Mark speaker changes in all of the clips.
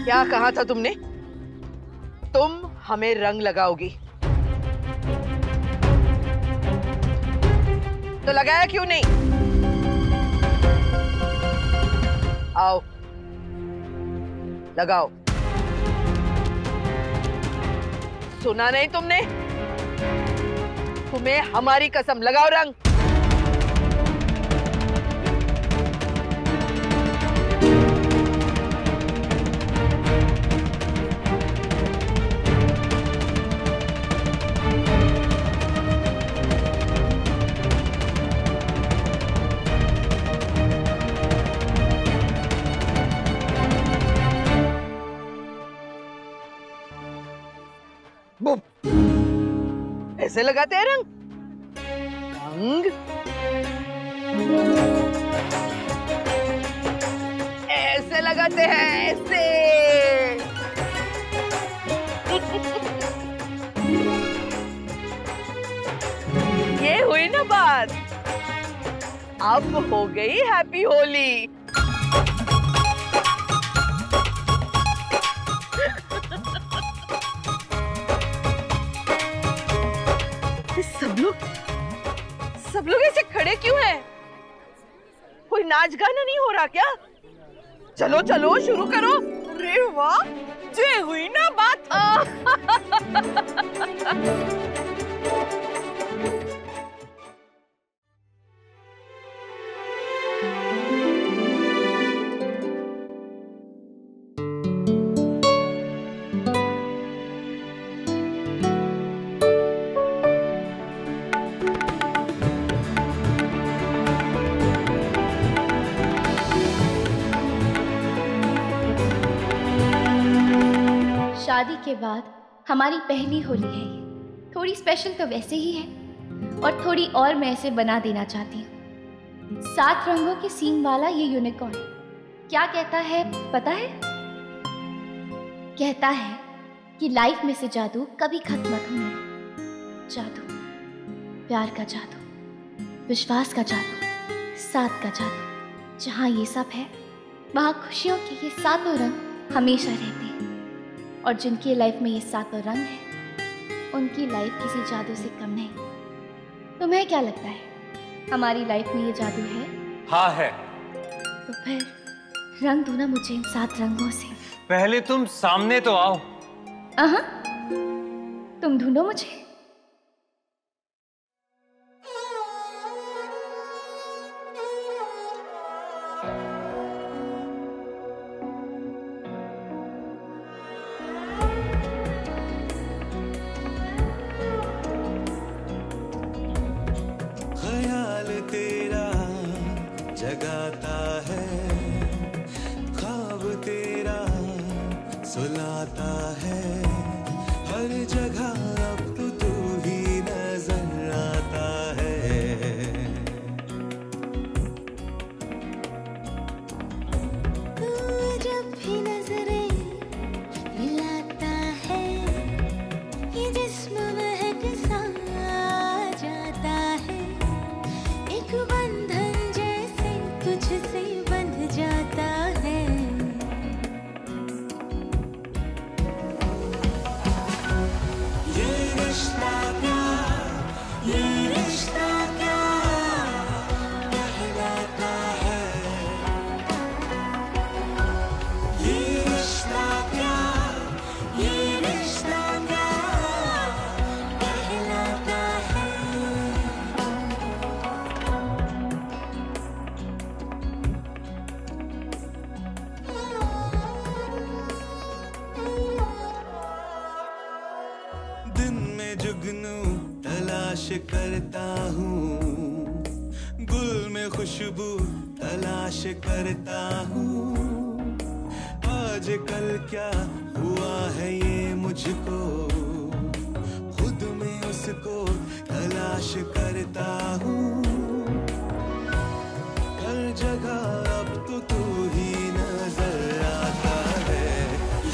Speaker 1: क्या कहा था तुमने? तुम हमें रंग लगाओगी, तो लगाया क्यों नहीं? आओ लगाओ। सुना नहीं तुमने? तुम्हें हमारी कसम, लगाओ रंग। ऐसे लगाते हैं रंग? रंग ऐसे लगाते हैं, ऐसे। ये हुई ना बात। अब हो गई हैप्पी होली। सब लोग ऐसे खड़े क्यों हैं? कोई नाच गाना नहीं हो रहा क्या? चलो चलो शुरू करो। अरे वाह, ये हुई ना बात।
Speaker 2: शादी के बाद हमारी पहली होली है ये। थोड़ी स्पेशल तो वैसे ही है, और थोड़ी और मैं इसे बना देना चाहती हूँ। 7 रंगों के सींग वाला ये यूनिकॉर्न क्या कहता है पता है? कहता है कि लाइफ में से जादू कभी खत्म मत होने। जादू, प्यार का जादू, विश्वास का जादू, साथ का जादू। जहाँ ये सब है वहाँ खुशियों के ये 7 रंग हमेशा रहते हैं। और जिनकी लाइफ में ये 7 रंग हैं, उनकी लाइफ किसी जादू से कम नहीं। तुम्हें क्या लगता है, हमारी लाइफ में ये जादू है?
Speaker 3: हाँ है।
Speaker 2: तो फिर रंग दो ना मुझे इन 7 रंगों से।
Speaker 3: पहले तुम सामने तो आओ।
Speaker 2: तुम ढूंढो मुझे।
Speaker 4: जगाता है, ख्वाब तेरा सुलाता है, हर जगह अब तो तू ही नजर आता है। तू जब भी नजरें मिलाता है, ये जिस्म महक सा जाता है, एक बंधन तुझसे बंध जाता है। ये रिश्ता क्या, ये रिश्ता क्या कहलाता है, ये रिश्ता क्या, ये रिश्ता क्या कहलाता है। जुगनू तलाश करता हूँ, गुल में खुशबू तलाश करता हूँ, आजकल क्या हुआ है ये मुझको, खुद में उसको तलाश करता हूँ, हर जगह अब तो तू ही नजर आता है।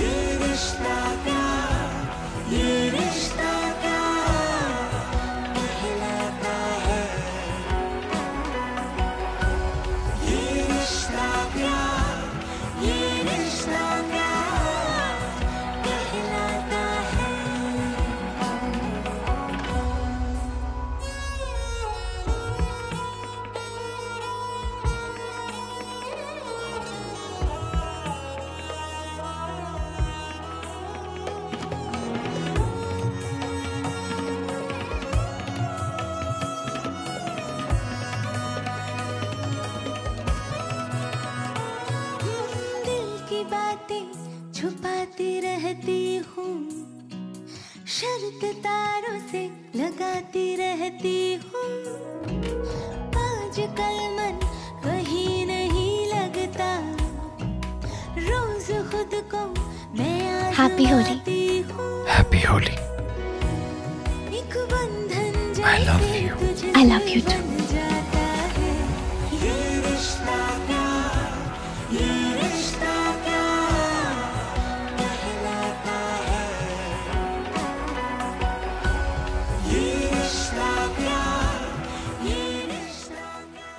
Speaker 4: ये रिश्ता क्या, ये रिश्ता
Speaker 5: बातें छुपाती रहती हूँ, शर्त तारों से लगाती रहती हूँ। आजकल मन कहीं नहीं लगता, रोज खुद को मैं
Speaker 2: Happy Holi.
Speaker 5: आजमाती हूँ।
Speaker 6: हैप्पी होली।
Speaker 5: एक बंधन
Speaker 6: I love
Speaker 5: जैसे
Speaker 6: you.
Speaker 5: तुझसे
Speaker 2: I love you too.
Speaker 5: बन जाता है। ये रिश्ता क्या, ये रिश्ता क्या कहलाता है। ये रिश्ता क्या, ये रिश्ता क्या।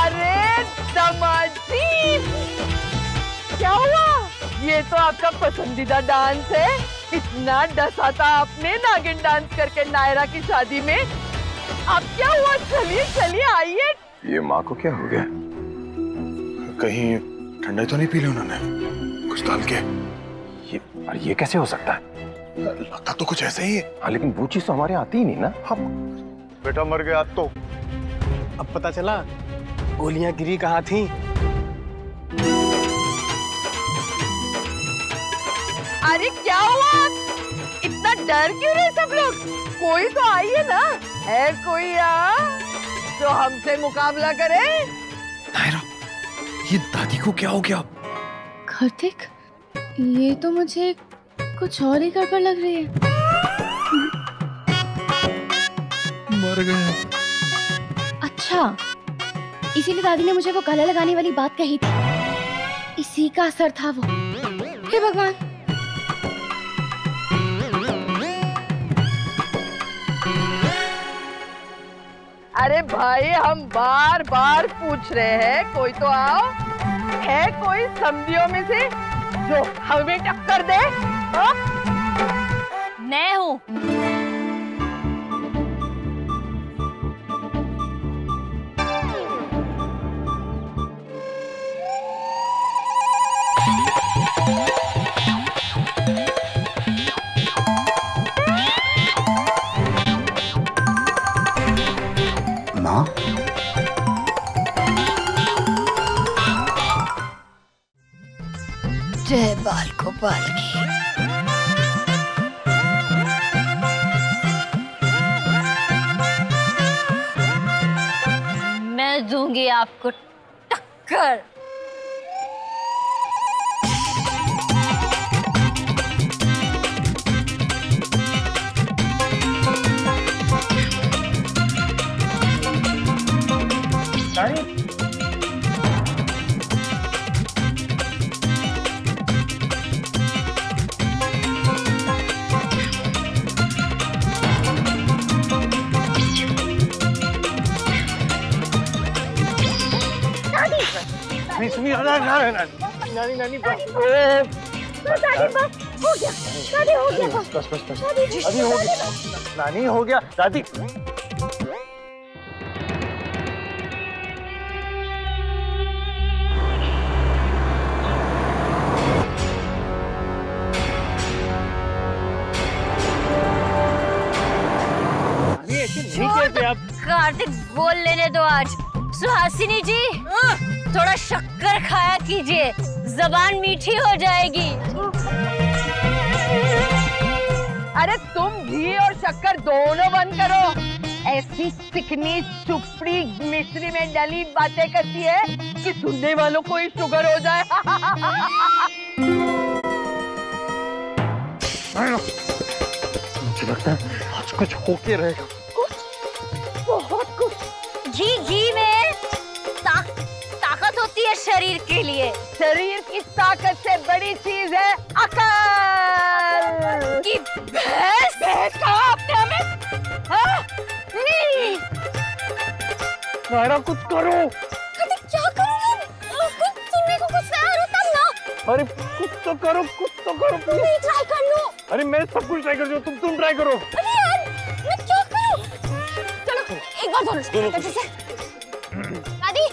Speaker 1: अरे दमाजी, क्या हुआ? ये तो आपका पसंदीदा डांस है। इतना डसा था आपने नागिन डांस करके नायरा की शादी में। अब क्या हुआ? चलिए चलिए आइए।
Speaker 6: ये माँ को क्या हो गया? कहीं ठंडा तो नहीं पी लिया उन्होंने कुछ डाल के?
Speaker 7: ये कैसे हो सकता है?
Speaker 6: लगता तो कुछ ऐसे ही है।
Speaker 7: हाँ, लेकिन वो चीज तो हमारे आती ही नहीं ना।
Speaker 6: हम बेटा मर गया तो।
Speaker 8: अब पता चला गोलियां गिरी कहाँ थी।
Speaker 1: अरे क्या हुआ? इतना डर क्यों रहे सब लोग? कोई तो आइए ना। है कोई यहाँ जो हमसे मुकाबला करे?
Speaker 6: नायरा, ये दादी को क्या हो गया?
Speaker 2: कार्तिक, ये तो मुझे कुछ और ही गड़बड़ लग रही है।
Speaker 6: मर गए।
Speaker 2: अच्छा, इसीलिए दादी ने मुझे वो गला लगाने वाली बात कही थी। इसी का असर था वो। हे भगवान।
Speaker 1: अरे भाई, हम बार बार पूछ रहे हैं, कोई तो आओ। है कोई समझियों में से जो हमें टक्कर दे? हाँ?
Speaker 9: मैं हूँ।
Speaker 6: माँ,
Speaker 9: जय बाल गोपाल की। मैं दूंगी आपको टक्कर।
Speaker 8: नानी नानी बस हो गया। बस अभी हो गया। नानी हो गया। दादी
Speaker 9: आप कार्तिक बोल लेने दो आज। सुहासिनी जी, थोड़ा शक्कर खाया कीजिए, जबान मीठी हो जाएगी।
Speaker 1: अरे तुम घी और शक्कर दोनों बंद करो। ऐसी चिकनी चुपड़ी मिश्री में डली बातें करती है कि सुनने वालों को ही शुगर हो जाए।
Speaker 8: मुझे लगता है आज कुछ होके रहेगा।
Speaker 1: बहुत कुछ।
Speaker 9: घी में ताकत होती है शरीर के लिए।
Speaker 1: शरीर की ताकत से बड़ी चीज है अकल।
Speaker 9: कि भैंस
Speaker 1: कहा आपने हमें? हाँ? नहीं।
Speaker 8: नायरा कुछ करो।
Speaker 9: अरे क्या करूँगी? कुछ सुनने को कुछ ना आ रहा तब ना।
Speaker 8: अरे कुछ तो करो, कुछ तो करो।
Speaker 9: मैं ट्राई कर लूँ।
Speaker 8: अरे मैं सब कुछ ट्राई कर रही हूँ, तुम ट्राई करो।
Speaker 9: अरे यार, मैं दोनों दादी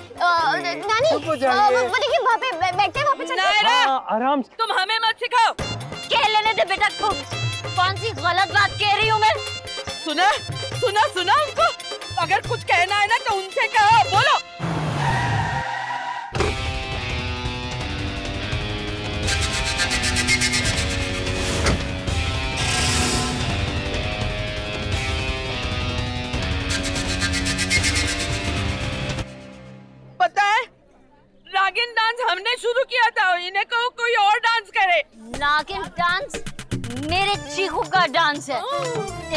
Speaker 9: नानी वो देखिए वहाँ पे बैठते हैं, वहाँ पे चलते हैं।
Speaker 3: आराम से।
Speaker 1: तुम हमें मत सिखाओ।
Speaker 9: कह लेने दे बेटा, कौन सी गलत बात कह रही हूँ मैं?
Speaker 1: सुना सुना सुना उनको। अगर कुछ कहना है ना तो उनसे कहो, बोलो। पता है नागिन डांस हमने शुरू किया था, इन्हें कहो कोई और डांस करे।
Speaker 9: नागिन डांस मेरे चीकू का डांस है,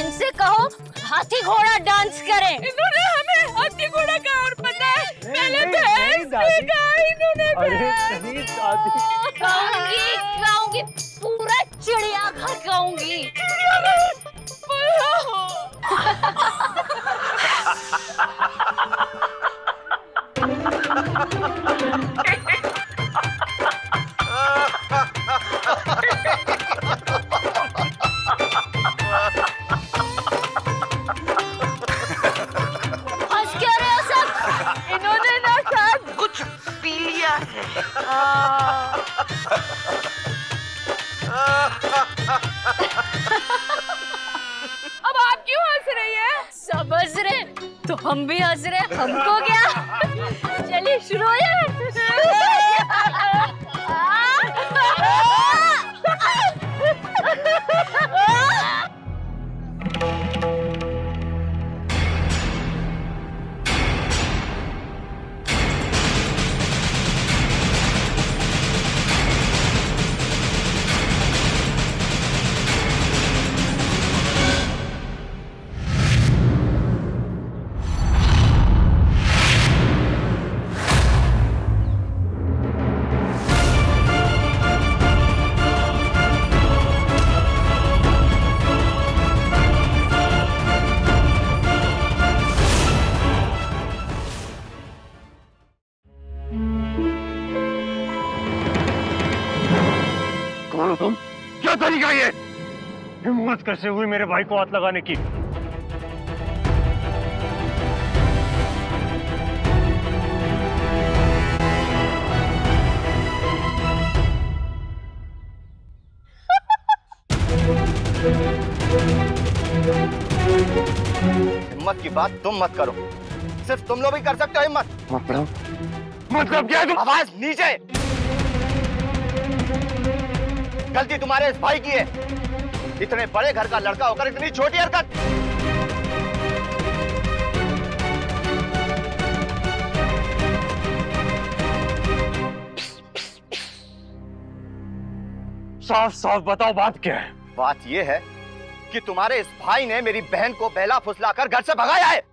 Speaker 9: इनसे कहो हाथी घोड़ा डांस करें।
Speaker 1: इन्होंने हमें हाथी घोड़ा का और पता है पहले भैंस देखा, इन्होंने
Speaker 9: गाऊंगी पूरा चिड़ियाघर गाऊंगी। हंस क्या रहे हो सब?
Speaker 1: इन्होंने ना शायद कुछ पी लिया है। अब आप क्यों हंस रही है?
Speaker 9: समझ रहे तो हम भी हंस रहे, हमको क्या? चलिए शुरू हो जाए।
Speaker 7: तुम क्या तरीका ये? हिम्मत कैसे हुई मेरे भाई को हाथ लगाने की?
Speaker 8: हिम्मत की बात तुम मत करो, सिर्फ तुम लोग ही कर सकते हो हिम्मत।
Speaker 7: मतलब क्या है?
Speaker 8: आवाज नीचे। गलती तुम्हारे इस भाई की है, इतने बड़े घर का लड़का होकर इतनी छोटी हरकत।
Speaker 7: साफ साफ बताओ बात क्या है?
Speaker 8: बात यह है कि तुम्हारे इस भाई ने मेरी बहन को बहला फुसलाकर घर से भगाया है।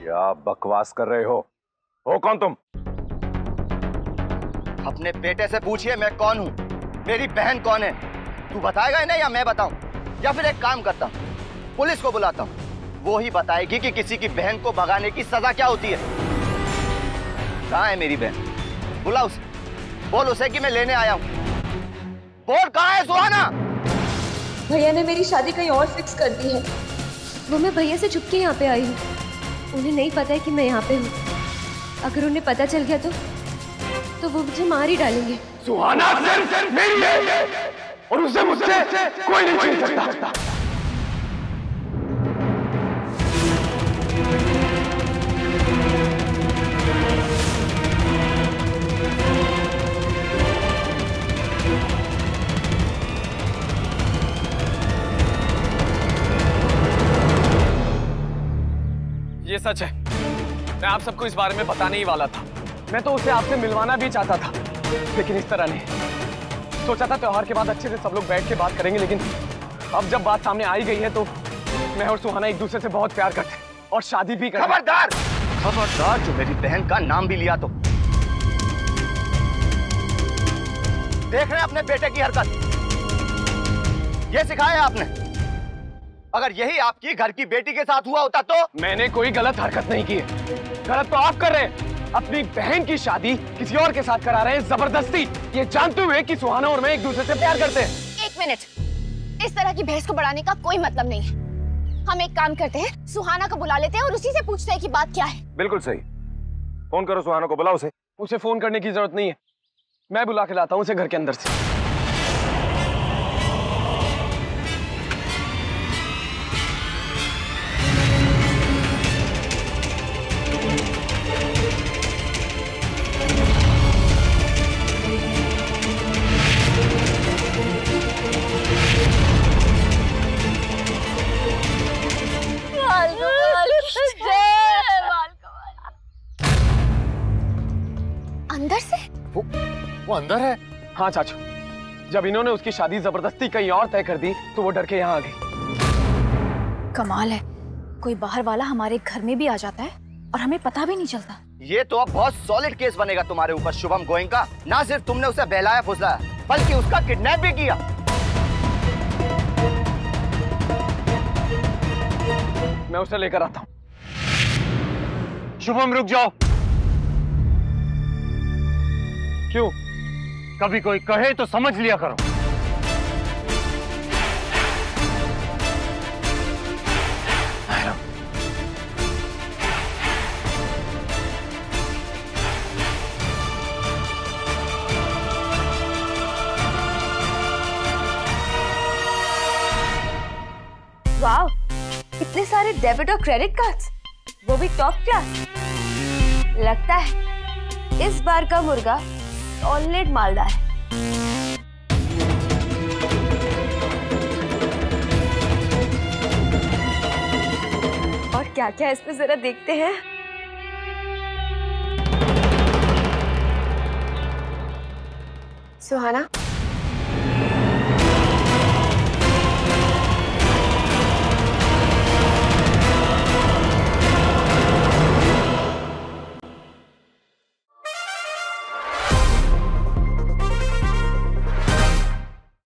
Speaker 7: क्या बकवास कर रहे हो कौन तुम?
Speaker 8: अपने बेटे से पूछिए मैं कौन हूँ, मेरी बहन कौन है। तू बताएगा ना या मैं बताऊं? या फिर एक काम करता हूँ, पुलिस को बुलाता हूँ, वो ही बताएगी कि किसी की बहन को भगाने की सजा क्या होती है। कहाँ है मेरी बहन? बुला उसे, बोल उसे कि मैं लेने आया हूँ। बोल कहाँ है सुहाना?
Speaker 10: भैया ने मेरी शादी कहीं और फिक्स कर दी है। वो मैं भैया से छुप के यहाँ पे आई हूँ, उन्हें नहीं पता है कि मैं यहाँ पे हूँ। अगर उन्हें पता चल गया तो वो मुझे मार ही डालेंगे।
Speaker 7: सुहाना सिर्फ मेरी है और उसे मुझसे कोई नहीं छीन सकता।
Speaker 11: ये सच है, मैं आप सबको इस बारे में बताने ही वाला था। मैं तो उसे आपसे मिलवाना भी चाहता था, लेकिन इस तरह नहीं। सोचा था त्योहार के बाद अच्छे से सब लोग बैठ के बात करेंगे, लेकिन अब जब बात सामने आई गई है तो मैं और सुहाना एक दूसरे से बहुत प्यार करते हैं और शादी भी करते हैं।
Speaker 8: खबरदार! खबरदार जो मेरी बहन का नाम भी लिया तो देख रहे हैं अपने बेटे की हरकत। ये सिखाया आपने? अगर यही आपकी घर की बेटी के साथ हुआ होता तो?
Speaker 11: मैंने कोई गलत हरकत नहीं की है। गलत तो आप कर रहे हैं। अपनी बहन की शादी किसी और के साथ करा रहे हैं जबरदस्ती, ये जानते हुए कि सुहाना और मैं एक दूसरे से प्यार करते हैं।
Speaker 2: एक मिनट, इस तरह की बहस को बढ़ाने का कोई मतलब नहीं है। हम एक काम करते हैं, सुहाना को बुला लेते हैं और उसी से पूछते हैं कि बात क्या है।
Speaker 7: बिल्कुल सही, फोन करो सुहाना को, बुलाओ उसे।
Speaker 11: उसे फोन करने की जरूरत नहीं है, मैं बुला के लाता हूँ उसे घर के अंदर से।
Speaker 2: अंदर से?
Speaker 7: वो अंदर है?
Speaker 11: हाँ चाचू, जब इन्होंने उसकी शादी जबरदस्ती कहीं और तय कर दी तो वो डर के यहाँ आ गई।
Speaker 12: कमाल है, कोई बाहर वाला हमारे घर में भी आ जाता है और हमें पता भी नहीं चलता।
Speaker 8: ये तो अब बहुत सॉलिड केस बनेगा तुम्हारे ऊपर शुभम गोयनका। ना सिर्फ तुमने उसे बहलाया फुसलाया बल्कि उसका किडनैप भी किया।
Speaker 11: मैं उसे लेकर आता हूँ।
Speaker 7: शुभम रुक जाओ।
Speaker 11: क्यों?
Speaker 7: कभी कोई कहे तो समझ लिया करो।
Speaker 10: वाह, कितने सारे डेबिट और क्रेडिट कार्ड्स, वो भी टॉप क्लास। लगता है इस बार का मुर्गा सॉलिड मालदार है। और क्या क्या इसमें जरा देखते हैं। सुहाना,